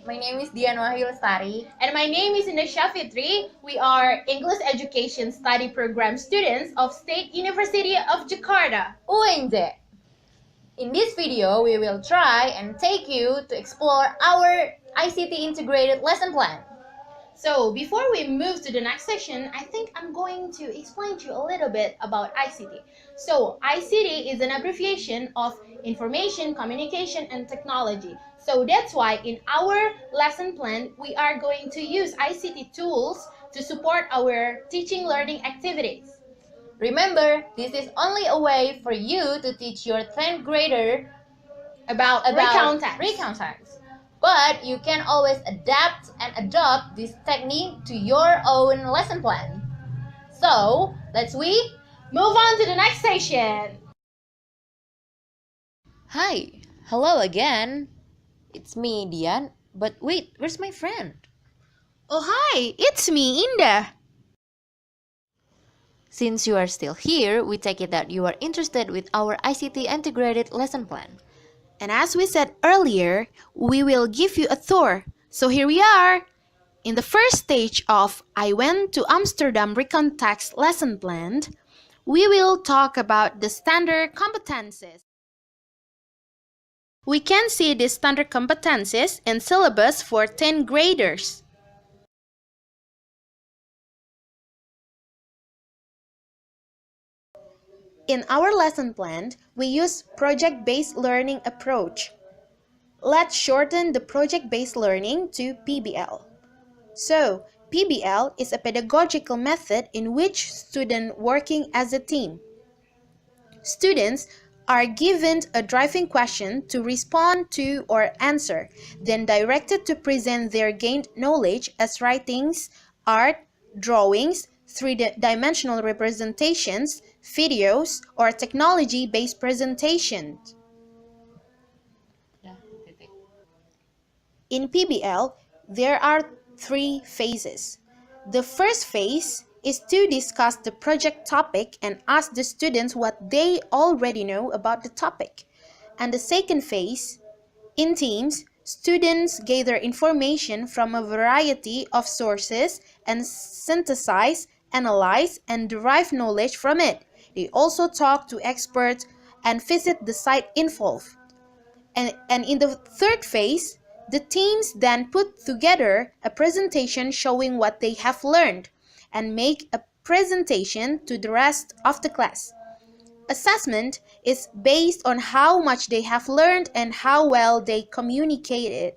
My name is Dian Wahyu Lestari. And my name is Indah Syafitri. We are English Education Study Program students of State University of Jakarta. UNJ. In this video, we will try and take you to explore our ICT Integrated Lesson Plan. So before we move to the next section, I think I'm going to explain to you a little bit about ICT. So ICT is an abbreviation of Information, Communication, and Technology. So that's why in our lesson plan, we are going to use ICT tools to support our teaching learning activities. Remember, this is only a way for you to teach your 10th grader about Recount text. But you can always adapt and adopt this technique to your own lesson plan. So, let's move on to the next section. Hi, hello again. It's me, Dian. But wait, where's my friend? Oh, hi, it's me, Indah. Since you are still here, we take it that you are interested with our ICT Integrated Lesson Plan. And as we said earlier, we will give you a tour. So here we are. In the first stage of I Went to Amsterdam Recount Text Lesson Plan, we will talk about the standard competencies. We can see the standard competencies in syllabus for 10th graders. In our lesson plan, we use project-based learning approach. Let's shorten the project-based learning to PBL. So, PBL is a pedagogical method in which students working as a team. Students are given a driving question to respond to or answer, then directed to present their gained knowledge as writings, art, drawings, three-dimensional representations, videos, or technology-based presentations. In PBL, there are 3 phases. The first phase is to discuss the project topic and ask the students what they already know about the topic. And the second phase, in teams, students gather information from a variety of sources and synthesize, analyze, and derive knowledge from it. They also talk to experts and visit the site involved. And in the third phase, the teams then put together a presentation showing what they have learned and make a presentation to the rest of the class. Assessment is based on how much they have learned and how well they communicated.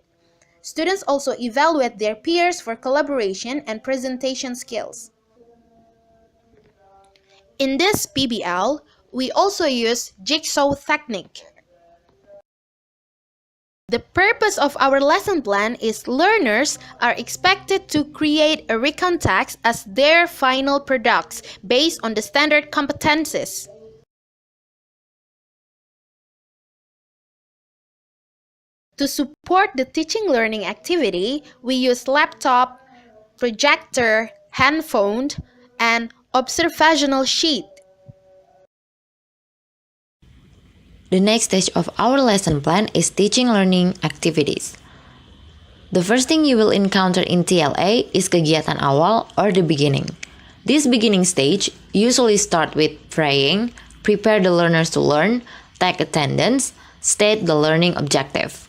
Students also evaluate their peers for collaboration and presentation skills. In this PBL, we also use jigsaw technique. The purpose of our lesson plan is learners are expected to create a recount text as their final products based on the standard competencies. To support the teaching learning activity, we use laptop, projector, handphone, and observational sheet. The next stage of our lesson plan is teaching learning activities. The first thing you will encounter in TLA is kegiatan awal or the beginning. This beginning stage usually starts with praying, prepare the learners to learn, take attendance, state the learning objective.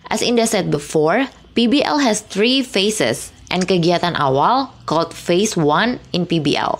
As Indah said before, PBL has 3 phases and kegiatan awal called phase 1 in PBL.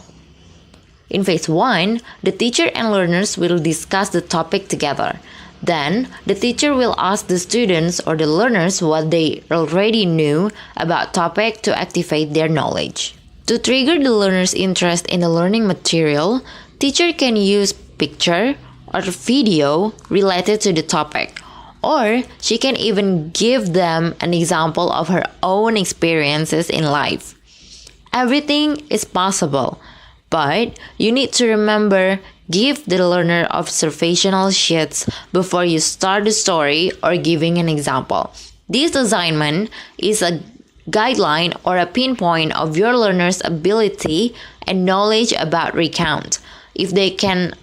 In phase 1, the teacher and learners will discuss the topic together. Then, the teacher will ask the students or the learners what they already knew about topic to activate their knowledge. To trigger the learners' interest in the learning material, teacher can use picture or video related to the topic. Or she can even give them an example of her own experiences in life. Everything is possible. But you need to remember, give the learner observational sheets before you start the story or giving an example. This assignment is a guideline or a pinpoint of your learner's ability and knowledge about recount. If they can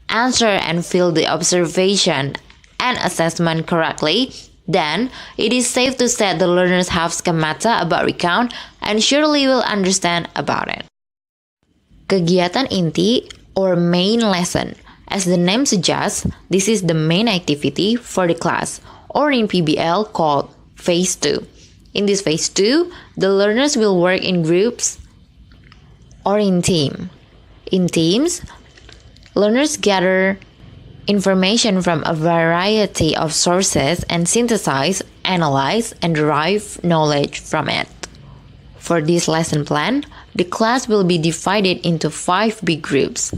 answer and fill the observation and assessment correctly, Then, it is safe to say the learners have schemata about Recount and surely will understand about it. Kegiatan inti or main lesson. As the name suggests, this is the main activity for the class, or in PBL called Phase 2. In this Phase 2, the learners will work in groups or in team. In teams, learners gather information from a variety of sources and synthesize, analyze, and derive knowledge from it. For this lesson plan, the class will be divided into 5 big groups.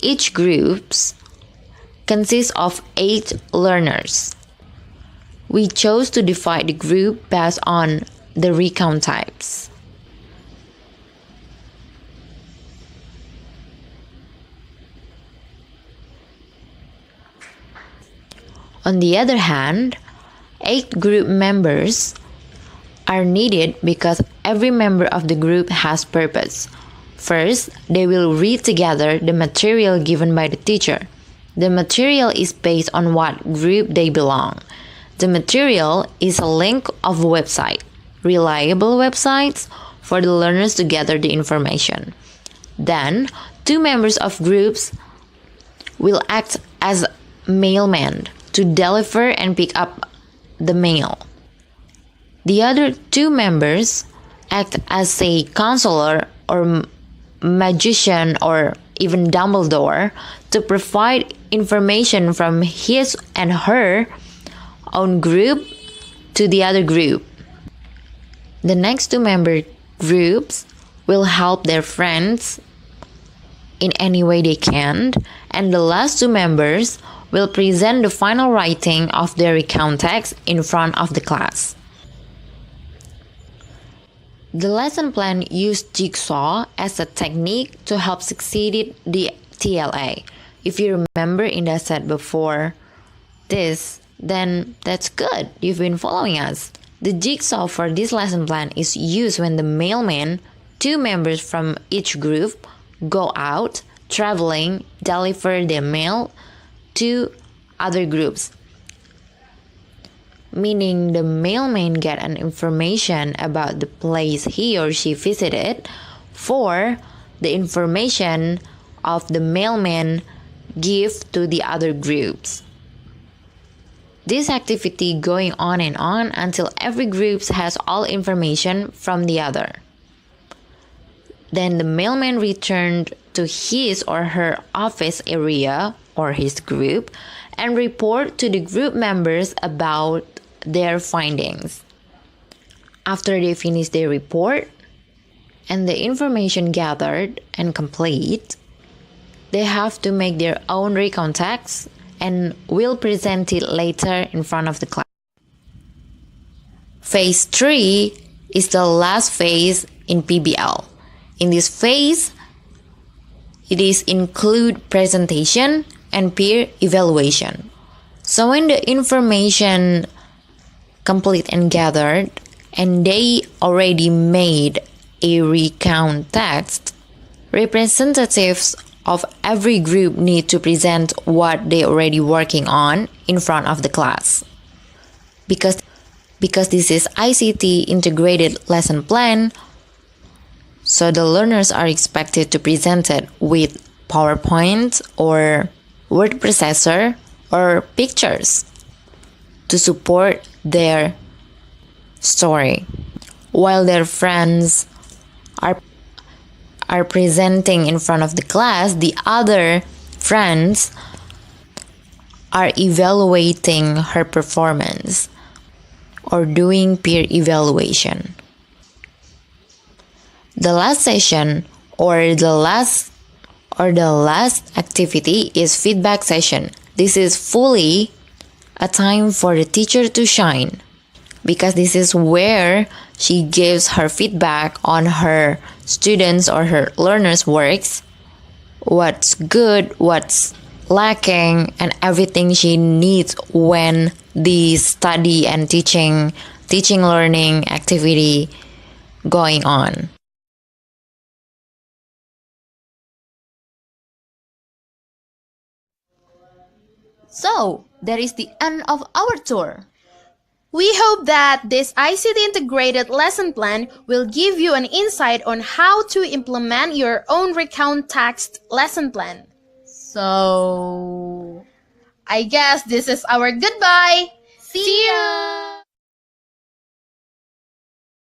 Each group consists of 8 learners. We chose to divide the group based on the recount types. On the other hand, 8 group members are needed because every member of the group has purpose. First, they will read together the material given by the teacher. The material is based on what group they belong. The material is a link of a website, reliable websites for the learners to gather the information. Then, 2 members of groups will act as mailmen to deliver and pick up the mail. The other 2 members act as a counselor or magician or even Dumbledore to provide information from his and her own group to the other group. The next 2 member groups will help their friends in any way they can, and the last 2 members will present the final writing of their recount text in front of the class. The lesson plan used jigsaw as a technique to help succeed the TLA. If you remember Indah said before this, then that's good. You've been following us. The jigsaw for this lesson plan is used when the mailman, 2 members from each group, go out, traveling, deliver their mail to other groups. Meaning the mailman get an information about the place he or she visited for the information of the mailman give to the other groups. This activity going on and on until every group has all information from the other. Then the mailman returned to his or her office area or his group and report to the group members about their findings. After they finish their report and the information gathered and complete, they have to make their own recount text and will present it later in front of the class. Phase 3 is the last phase in PBL. In this phase, it is include presentation and peer evaluation. So when the information complete and gathered and they already made a recount text, representatives of every group need to present what they already working on in front of the class. Because this is ICT Integrated Lesson Plan, so the learners are expected to present it with PowerPoint or word processor or pictures to support their story. While their friends are presenting in front of the class, the other friends are evaluating her performance or doing peer evaluation. The last session or the last activity is feedback session. This is fully a time for the teacher to shine because this is where she gives her feedback on her students or her learners' works, what's good, what's lacking, and everything she needs when the study and teaching learning activity going on. So, that is the end of our tour. We hope that this ICT Integrated Lesson Plan will give you an insight on how to implement your own Recount text lesson plan. So, I guess this is our goodbye. See ya!